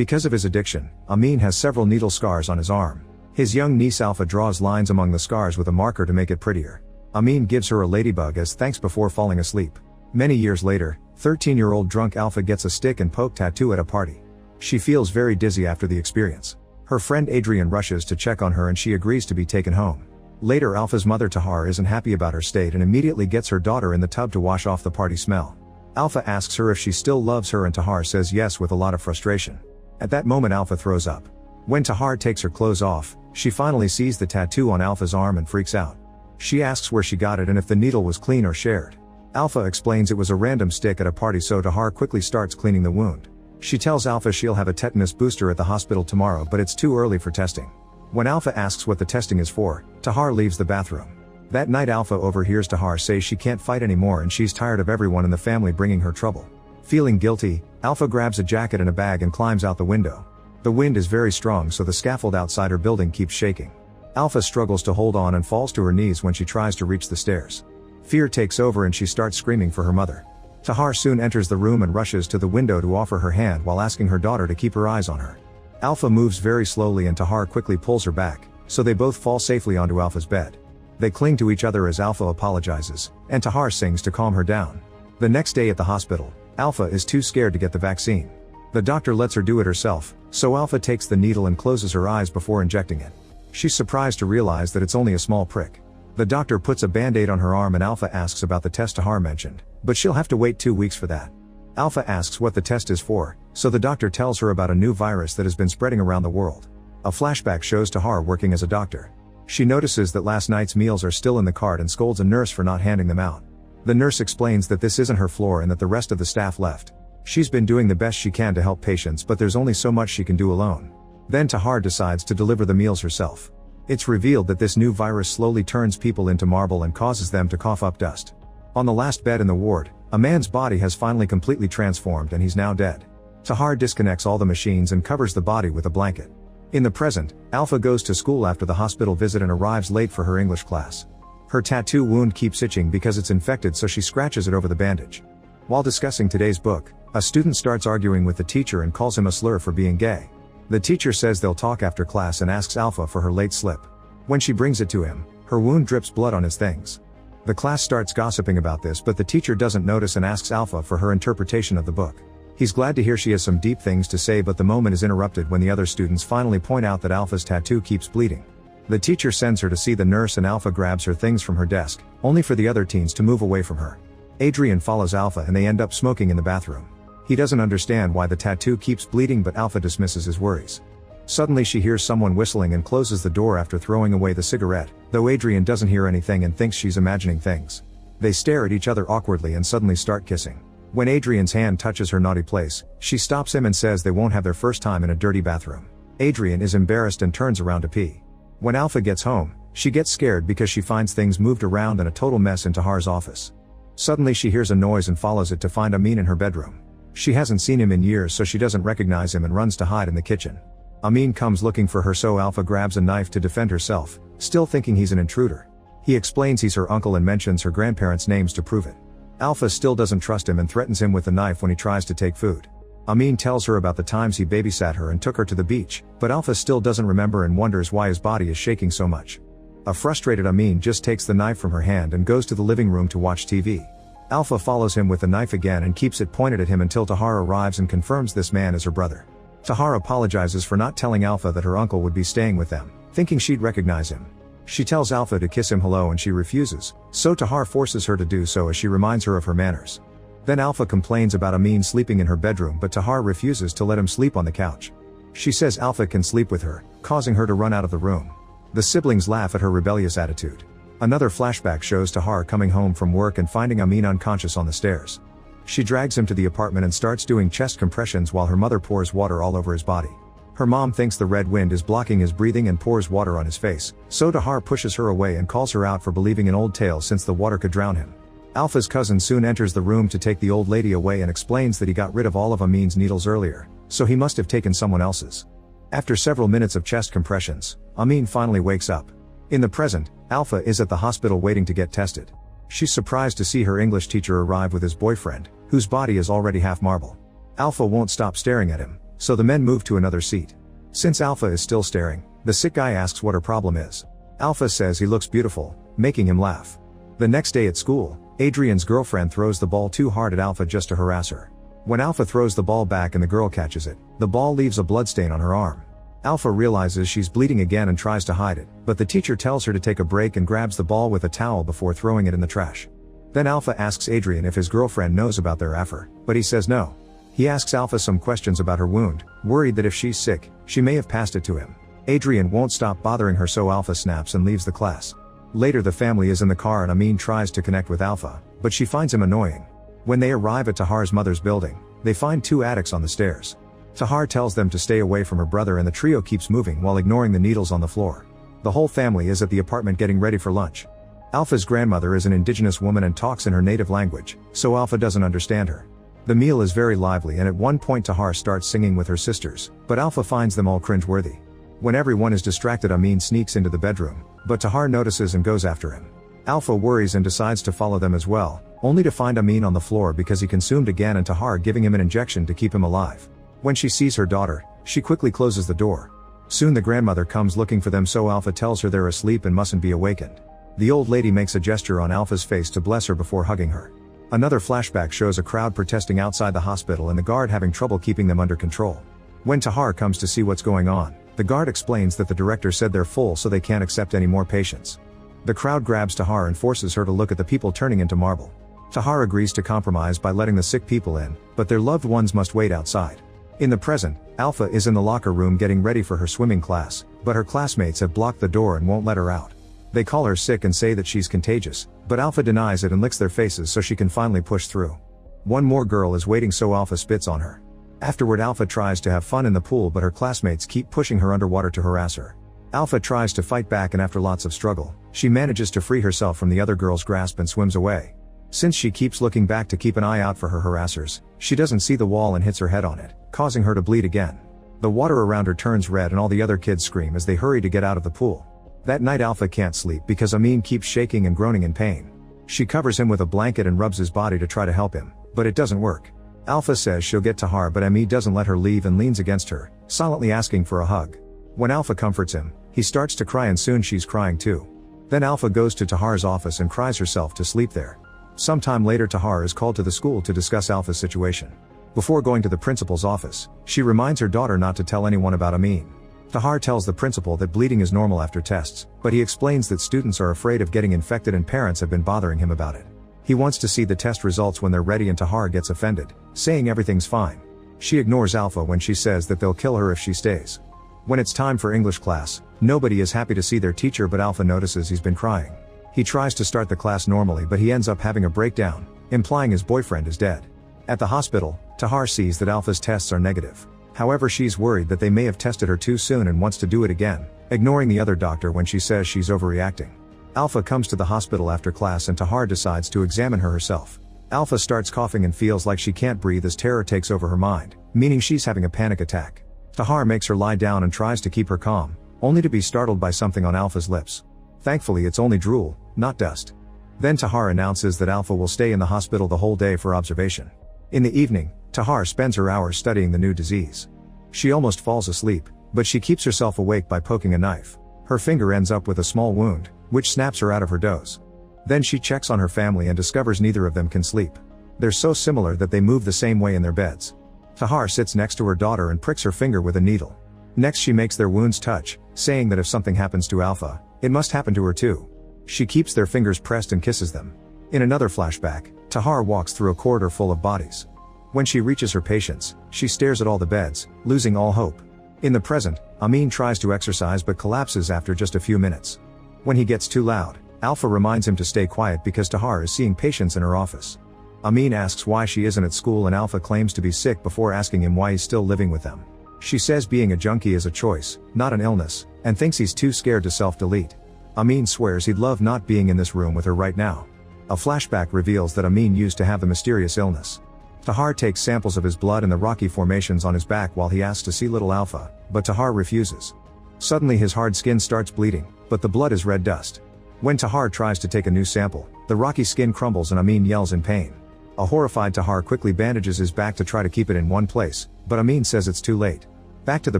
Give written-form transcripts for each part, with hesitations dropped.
Because of his addiction, Amin has several needle scars on his arm. His young niece Alpha draws lines among the scars with a marker to make it prettier. Amin gives her a ladybug as thanks before falling asleep. Many years later, 13-year-old drunk Alpha gets a stick and poke tattoo at a party. She feels very dizzy after the experience. Her friend Adrian rushes to check on her and she agrees to be taken home. Later, Alpha's mother Tahar isn't happy about her state and immediately gets her daughter in the tub to wash off the party smell. Alpha asks her if she still loves her and Tahar says yes with a lot of frustration. At that moment Alpha throws up. When Tahar takes her clothes off, she finally sees the tattoo on Alpha's arm and freaks out. She asks where she got it and if the needle was clean or shared. Alpha explains it was a random stick at a party, so Tahar quickly starts cleaning the wound. She tells Alpha she'll have a tetanus booster at the hospital tomorrow, but it's too early for testing. When Alpha asks what the testing is for, Tahar leaves the bathroom. That night Alpha overhears Tahar say she can't fight anymore and she's tired of everyone in the family bringing her trouble. Feeling guilty, Alpha grabs a jacket and a bag and climbs out the window. The wind is very strong, so the scaffold outside her building keeps shaking. Alpha struggles to hold on and falls to her knees when she tries to reach the stairs. Fear takes over and she starts screaming for her mother. Tahar soon enters the room and rushes to the window to offer her hand while asking her daughter to keep her eyes on her. Alpha moves very slowly and Tahar quickly pulls her back, so they both fall safely onto Alpha's bed. They cling to each other as Alpha apologizes, and Tahar sings to calm her down. The next day at the hospital, Alpha is too scared to get the vaccine. The doctor lets her do it herself, so Alpha takes the needle and closes her eyes before injecting it. She's surprised to realize that it's only a small prick. The doctor puts a band-aid on her arm and Alpha asks about the test Tahar mentioned, but she'll have to wait 2 weeks for that. Alpha asks what the test is for, so the doctor tells her about a new virus that has been spreading around the world. A flashback shows Tahar working as a doctor. She notices that last night's meals are still in the cart and scolds a nurse for not handing them out. The nurse explains that this isn't her floor and that the rest of the staff left. She's been doing the best she can to help patients, but there's only so much she can do alone. Then Tahar decides to deliver the meals herself. It's revealed that this new virus slowly turns people into marble and causes them to cough up dust. On the last bed in the ward, a man's body has finally completely transformed and he's now dead. Tahar disconnects all the machines and covers the body with a blanket. In the present, Alpha goes to school after the hospital visit and arrives late for her English class. Her tattoo wound keeps itching because it's infected, so she scratches it over the bandage. While discussing today's book, a student starts arguing with the teacher and calls him a slur for being gay. The teacher says they'll talk after class and asks Alpha for her late slip. When she brings it to him, her wound drips blood on his things. The class starts gossiping about this, but the teacher doesn't notice and asks Alpha for her interpretation of the book. He's glad to hear she has some deep things to say, but the moment is interrupted when the other students finally point out that Alpha's tattoo keeps bleeding. The teacher sends her to see the nurse and Alpha grabs her things from her desk, only for the other teens to move away from her. Adrian follows Alpha and they end up smoking in the bathroom. He doesn't understand why the tattoo keeps bleeding, but Alpha dismisses his worries. Suddenly she hears someone whistling and closes the door after throwing away the cigarette, though Adrian doesn't hear anything and thinks she's imagining things. They stare at each other awkwardly and suddenly start kissing. When Adrian's hand touches her naughty place, she stops him and says they won't have their first time in a dirty bathroom. Adrian is embarrassed and turns around to pee. When Alpha gets home, she gets scared because she finds things moved around and a total mess in Tahar's office. Suddenly she hears a noise and follows it to find Amin in her bedroom. She hasn't seen him in years, so she doesn't recognize him and runs to hide in the kitchen. Amin comes looking for her, so Alpha grabs a knife to defend herself, still thinking he's an intruder. He explains he's her uncle and mentions her grandparents' names to prove it. Alpha still doesn't trust him and threatens him with the knife when he tries to take food. Amin tells her about the times he babysat her and took her to the beach, but Alpha still doesn't remember and wonders why his body is shaking so much. A frustrated Amin just takes the knife from her hand and goes to the living room to watch TV. Alpha follows him with the knife again and keeps it pointed at him until Tahar arrives and confirms this man is her brother. Tahar apologizes for not telling Alpha that her uncle would be staying with them, thinking she'd recognize him. She tells Alpha to kiss him hello and she refuses, so Tahar forces her to do so as she reminds her of her manners. Then Alpha complains about Amin sleeping in her bedroom, but Tahar refuses to let him sleep on the couch. She says Alpha can sleep with her, causing her to run out of the room. The siblings laugh at her rebellious attitude. Another flashback shows Tahar coming home from work and finding Amin unconscious on the stairs. She drags him to the apartment and starts doing chest compressions while her mother pours water all over his body. Her mom thinks the red wind is blocking his breathing and pours water on his face, so Tahar pushes her away and calls her out for believing an old tale since the water could drown him. Alpha's cousin soon enters the room to take the old lady away and explains that he got rid of all of Amin's needles earlier, so he must have taken someone else's. After several minutes of chest compressions, Amin finally wakes up. In the present, Alpha is at the hospital waiting to get tested. She's surprised to see her English teacher arrive with his boyfriend, whose body is already half marble. Alpha won't stop staring at him, so the men move to another seat. Since Alpha is still staring, the sick guy asks what her problem is. Alpha says he looks beautiful, making him laugh. The next day at school, Adrian's girlfriend throws the ball too hard at Alpha just to harass her. When Alpha throws the ball back and the girl catches it, the ball leaves a bloodstain on her arm. Alpha realizes she's bleeding again and tries to hide it, but the teacher tells her to take a break and grabs the ball with a towel before throwing it in the trash. Then Alpha asks Adrian if his girlfriend knows about their affair, but he says no. He asks Alpha some questions about her wound, worried that if she's sick, she may have passed it to him. Adrian won't stop bothering her, so Alpha snaps and leaves the class. Later the family is in the car and Amin tries to connect with Alpha, but she finds him annoying. When they arrive at Tahar's mother's building, they find two addicts on the stairs. Tahar tells them to stay away from her brother and the trio keeps moving while ignoring the needles on the floor. The whole family is at the apartment getting ready for lunch. Alpha's grandmother is an indigenous woman and talks in her native language, so Alpha doesn't understand her. The meal is very lively and at one point Tahar starts singing with her sisters, but Alpha finds them all cringeworthy. When everyone is distracted, Amin sneaks into the bedroom, but Tahar notices and goes after him. Alpha worries and decides to follow them as well, only to find Amin on the floor because he consumed again and Tahar giving him an injection to keep him alive. When she sees her daughter, she quickly closes the door. Soon the grandmother comes looking for them, so Alpha tells her they're asleep and mustn't be awakened. The old lady makes a gesture on Alpha's face to bless her before hugging her. Another flashback shows a crowd protesting outside the hospital and the guard having trouble keeping them under control. When Tahar comes to see what's going on, the guard explains that the director said they're full so they can't accept any more patients. The crowd grabs Tahar and forces her to look at the people turning into marble. Tahar agrees to compromise by letting the sick people in, but their loved ones must wait outside. In the present, Alpha is in the locker room getting ready for her swimming class, but her classmates have blocked the door and won't let her out. They call her sick and say that she's contagious, but Alpha denies it and licks their faces so she can finally push through. One more girl is waiting, so Alpha spits on her. Afterward, Alpha tries to have fun in the pool, but her classmates keep pushing her underwater to harass her. Alpha tries to fight back and after lots of struggle, she manages to free herself from the other girl's grasp and swims away. Since she keeps looking back to keep an eye out for her harassers, she doesn't see the wall and hits her head on it, causing her to bleed again. The water around her turns red and all the other kids scream as they hurry to get out of the pool. That night Alpha can't sleep because Amin keeps shaking and groaning in pain. She covers him with a blanket and rubs his body to try to help him, but it doesn't work. Alpha says she'll get Tahar, but Amin doesn't let her leave and leans against her, silently asking for a hug. When Alpha comforts him, he starts to cry and soon she's crying too. Then Alpha goes to Tahar's office and cries herself to sleep there. Sometime later Tahar is called to the school to discuss Alpha's situation. Before going to the principal's office, she reminds her daughter not to tell anyone about Amin. Tahar tells the principal that bleeding is normal after tests, but he explains that students are afraid of getting infected and parents have been bothering him about it. He wants to see the test results when they're ready and Tahar gets offended, saying everything's fine. She ignores Alpha when she says that they'll kill her if she stays. When it's time for English class, nobody is happy to see their teacher, but Alpha notices he's been crying. He tries to start the class normally, but he ends up having a breakdown, implying his boyfriend is dead. At the hospital, Tahar sees that Alpha's tests are negative. However, she's worried that they may have tested her too soon and wants to do it again, ignoring the other doctor when she says she's overreacting. Alpha comes to the hospital after class and Tahar decides to examine her herself. Alpha starts coughing and feels like she can't breathe as terror takes over her mind, meaning she's having a panic attack. Tahar makes her lie down and tries to keep her calm, only to be startled by something on Alpha's lips. Thankfully it's only drool, not dust. Then Tahar announces that Alpha will stay in the hospital the whole day for observation. In the evening, Tahar spends her hours studying the new disease. She almost falls asleep, but she keeps herself awake by poking a knife. Her finger ends up with a small wound, which snaps her out of her doze. Then she checks on her family and discovers neither of them can sleep. They're so similar that they move the same way in their beds. Tahar sits next to her daughter and pricks her finger with a needle. Next she makes their wounds touch, saying that if something happens to Alpha, it must happen to her too. She keeps their fingers pressed and kisses them. In another flashback, Tahar walks through a corridor full of bodies. When she reaches her patients, she stares at all the beds, losing all hope. In the present, Amin tries to exercise but collapses after just a few minutes. When he gets too loud, Alpha reminds him to stay quiet because Tahar is seeing patients in her office. Amin asks why she isn't at school and Alpha claims to be sick before asking him why he's still living with them. She says being a junkie is a choice, not an illness, and thinks he's too scared to self-delete. Amin swears he'd love not being in this room with her right now. A flashback reveals that Amin used to have the mysterious illness. Tahar takes samples of his blood and the rocky formations on his back while he asks to see little Alpha, but Tahar refuses. Suddenly his hard skin starts bleeding, but the blood is red dust. When Tahar tries to take a new sample, the rocky skin crumbles and Amin yells in pain. A horrified Tahar quickly bandages his back to try to keep it in one place, but Amin says it's too late. Back to the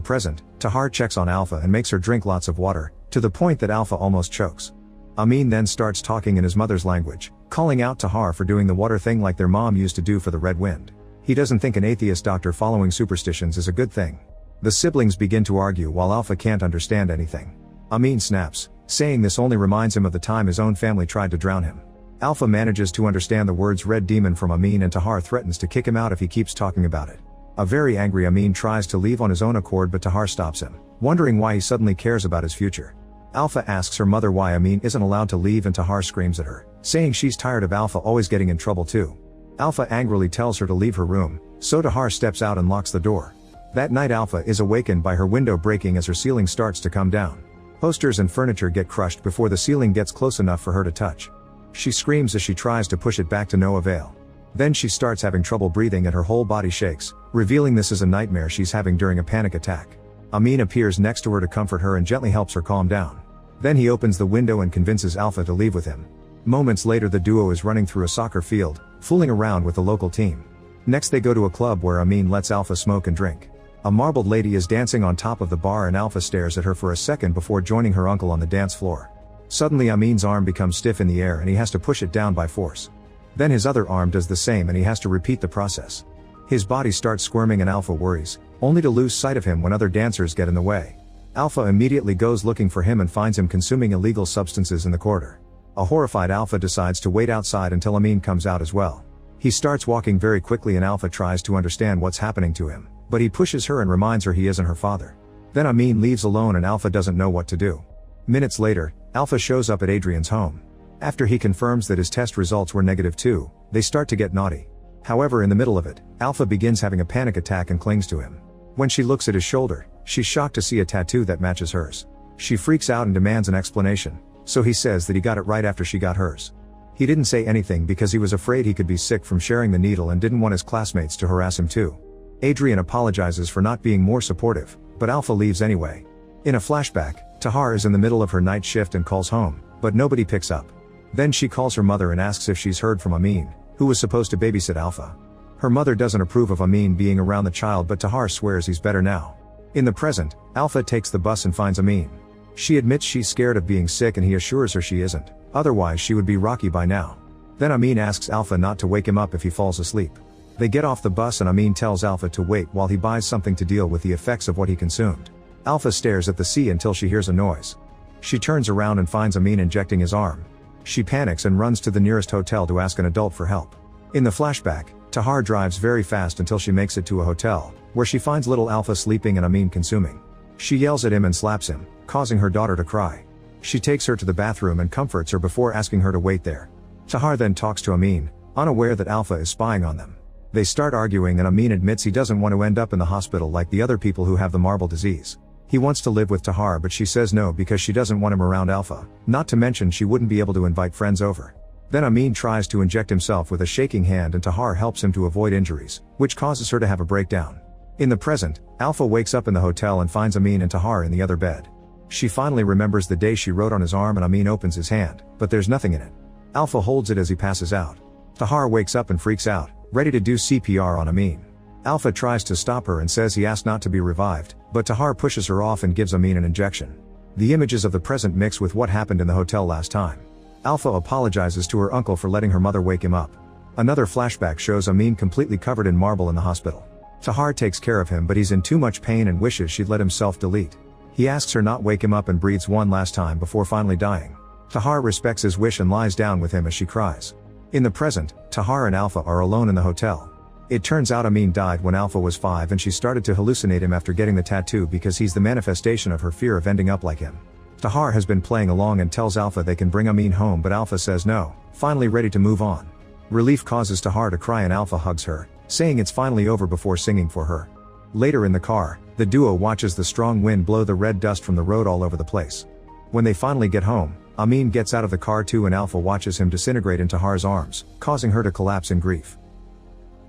present, Tahar checks on Alpha and makes her drink lots of water, to the point that Alpha almost chokes. Amin then starts talking in his mother's language, calling out Tahar for doing the water thing like their mom used to do for the Red Wind. He doesn't think an atheist doctor following superstitions is a good thing. The siblings begin to argue while Alpha can't understand anything. Amin snaps, saying this only reminds him of the time his own family tried to drown him. Alpha manages to understand the words Red Demon from Amin, and Tahar threatens to kick him out if he keeps talking about it. A very angry Amin tries to leave on his own accord, but Tahar stops him, wondering why he suddenly cares about his future. Alpha asks her mother why Amin isn't allowed to leave, and Tahar screams at her, saying she's tired of Alpha always getting in trouble too. Alpha angrily tells her to leave her room, so Tahar steps out and locks the door. That night Alpha is awakened by her window breaking as her ceiling starts to come down. Posters and furniture get crushed before the ceiling gets close enough for her to touch. She screams as she tries to push it back to no avail. Then she starts having trouble breathing and her whole body shakes, revealing this is a nightmare she's having during a panic attack. Amin appears next to her to comfort her and gently helps her calm down. Then he opens the window and convinces Alpha to leave with him. Moments later the duo is running through a soccer field, fooling around with the local team. Next they go to a club where Amin lets Alpha smoke and drink. A marbled lady is dancing on top of the bar and Alpha stares at her for a second before joining her uncle on the dance floor. Suddenly Amin's arm becomes stiff in the air and he has to push it down by force. Then his other arm does the same and he has to repeat the process. His body starts squirming and Alpha worries, only to lose sight of him when other dancers get in the way. Alpha immediately goes looking for him and finds him consuming illegal substances in the corridor. A horrified Alpha decides to wait outside until Amin comes out as well. He starts walking very quickly and Alpha tries to understand what's happening to him, but he pushes her and reminds her he isn't her father. Then Amin leaves alone and Alpha doesn't know what to do. Minutes later, Alpha shows up at Adrian's home. After he confirms that his test results were negative too, they start to get naughty. However, in the middle of it, Alpha begins having a panic attack and clings to him. When she looks at his shoulder, she's shocked to see a tattoo that matches hers. She freaks out and demands an explanation, so he says that he got it right after she got hers. He didn't say anything because he was afraid he could be sick from sharing the needle and didn't want his classmates to harass him too. Adrian apologizes for not being more supportive, but Alpha leaves anyway. In a flashback, Tahar is in the middle of her night shift and calls home, but nobody picks up. Then she calls her mother and asks if she's heard from Amin, who was supposed to babysit Alpha. Her mother doesn't approve of Amin being around the child, but Tahar swears he's better now. In the present, Alpha takes the bus and finds Amin. She admits she's scared of being sick and he assures her she isn't, otherwise she would be Rocky by now. Then Amin asks Alpha not to wake him up if he falls asleep. They get off the bus and Amin tells Alpha to wait while he buys something to deal with the effects of what he consumed. Alpha stares at the sea until she hears a noise. She turns around and finds Amin injecting his arm. She panics and runs to the nearest hotel to ask an adult for help. In the flashback, Tahar drives very fast until she makes it to a hotel, where she finds little Alpha sleeping and Amin consuming. She yells at him and slaps him, causing her daughter to cry. She takes her to the bathroom and comforts her before asking her to wait there. Tahar then talks to Amin, unaware that Alpha is spying on them. They start arguing and Amin admits he doesn't want to end up in the hospital like the other people who have the marble disease. He wants to live with Tahar, but she says no because she doesn't want him around Alpha, not to mention she wouldn't be able to invite friends over. Then Amin tries to inject himself with a shaking hand and Tahar helps him to avoid injuries, which causes her to have a breakdown. In the present, Alpha wakes up in the hotel and finds Amin and Tahar in the other bed. She finally remembers the day she wrote on his arm and Amin opens his hand, but there's nothing in it. Alpha holds it as he passes out. Tahar wakes up and freaks out, ready to do CPR on Amin. Alpha tries to stop her and says he asked not to be revived, but Tahar pushes her off and gives Amin an injection. The images of the present mix with what happened in the hotel last time. Alpha apologizes to her uncle for letting her mother wake him up. Another flashback shows Amin completely covered in marble in the hospital. Tahar takes care of him, but he's in too much pain and wishes she'd let himself delete. He asks her not wake him up and breathes one last time before finally dying. Tahar respects his wish and lies down with him as she cries. In the present, Tahar and Alpha are alone in the hotel. It turns out Amin died when Alpha was 5 and she started to hallucinate him after getting the tattoo because he's the manifestation of her fear of ending up like him. Tahar has been playing along and tells Alpha they can bring Amin home, but Alpha says no, finally ready to move on. Relief causes Tahar to cry and Alpha hugs her, saying it's finally over before singing for her. Later in the car, the duo watches the strong wind blow the red dust from the road all over the place. When they finally get home, Amin gets out of the car too and Alpha watches him disintegrate in Tahar's arms, causing her to collapse in grief.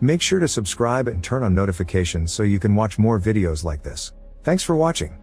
Make sure to subscribe and turn on notifications so you can watch more videos like this. Thanks for watching.